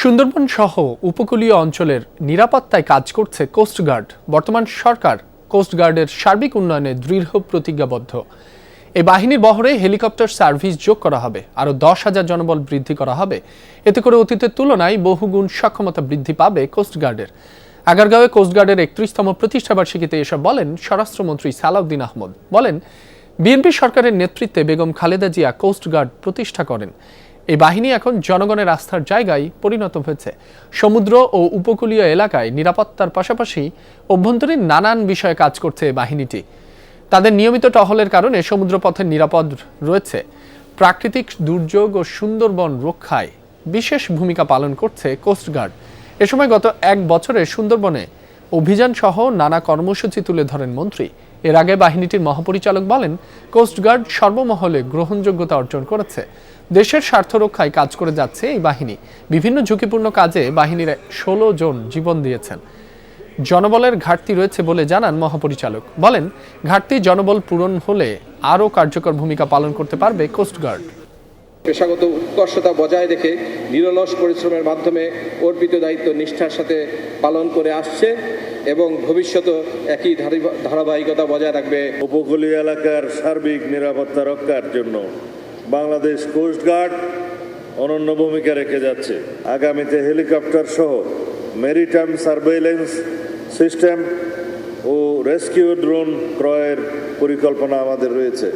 সুন্দরবন সহ উপকূলীয় অঞ্চলের নিরাপত্তায় কাজ করছে কোস্টগার্ড। বর্তমান সরকার কোস্টগার্ডের সার্বিক উন্নয়নে দৃঢ় প্রতিজ্ঞাবদ্ধ। এই বাহিনীর বহরে হেলিকপ্টার সার্ভিস যোগ করা হবে, আরও 10,000 জনবল বৃদ্ধি করা হবে। এতে করে অতীতের তুলনায় বহুগুণ সক্ষমতা বৃদ্ধি পাবে কোস্টগার্ডের। আগারগাঁওয়ে কোস্টগার্ডের 31তম প্রতিষ্ঠাবার্ষিকীতে এসব বলেন স্বরাষ্ট্রমন্ত্রী সালাউদ্দিন আহমদ। বলেন, বিএনপি সরকারের নেতৃত্বে বেগম খালেদা জিয়া কোস্টগার্ড প্রতিষ্ঠা করেন। এই বাহিনী এখন জনগণের আস্থার জায়গায় পরিণত হয়েছে। সমুদ্র ও উপকূলীয় এলাকায় নিরাপত্তার পাশাপাশি অভ্যন্তরীণ নানান বিষয়ে কাজ করছে এই বাহিনীটি। তাদের নিয়মিত টহলের কারণে সমুদ্রপথের নিরাপদ রয়েছে। প্রাকৃতিক দুর্যোগ ও সুন্দরবন রক্ষায় বিশেষ ভূমিকা পালন করছে কোস্টগার্ড। এ সময় গত 1 বছরে সুন্দরবনে অভিযান সহ নানা কর্মসূচি তুলে ধরেন মন্ত্রী। এর আগে বাহিনীটির মহাপরিচালক বলেন, কোস্টগার্ড সর্বমহলে গ্রহণযোগ্যতা অর্জন করেছে। দেশের স্বার্থ রক্ষায় কাজ করে যাচ্ছে এই বাহিনী। বিভিন্ন ঝুঁকিপূর্ণ কাজে বাহিনীর 16 জন জীবন দিয়েছেন। জনবলের ঘাটতি রয়েছে বলে জানান মহাপরিচালক। বলেন, ঘাটতি জনবল পূরণ হলে আরও কার্যকর ভূমিকা পালন করতে পারবে কোস্টগার্ড। পেশাগত উৎকর্ষতা বজায় রেখে নিরলস পরিশ্রমের মাধ্যমে অর্পিত দায়িত্ব নিষ্ঠার সাথে পালন করে আসছে এবং ভবিষ্যতে একই ধারাবাহিকতা বজায় রাখবে। উপকূলীয় এলাকার সার্বিক নিরাপত্তা রক্ষার জন্য বাংলাদেশ কোস্টগার্ড অনন্য ভূমিকা রেখে যাচ্ছে। আগামীতে হেলিকপ্টার সহ মেরিটাইম সার্ভেইলেন্স সিস্টেম ও রেস্কিউ ড্রোন ক্রয়ের পরিকল্পনা আমাদের রয়েছে।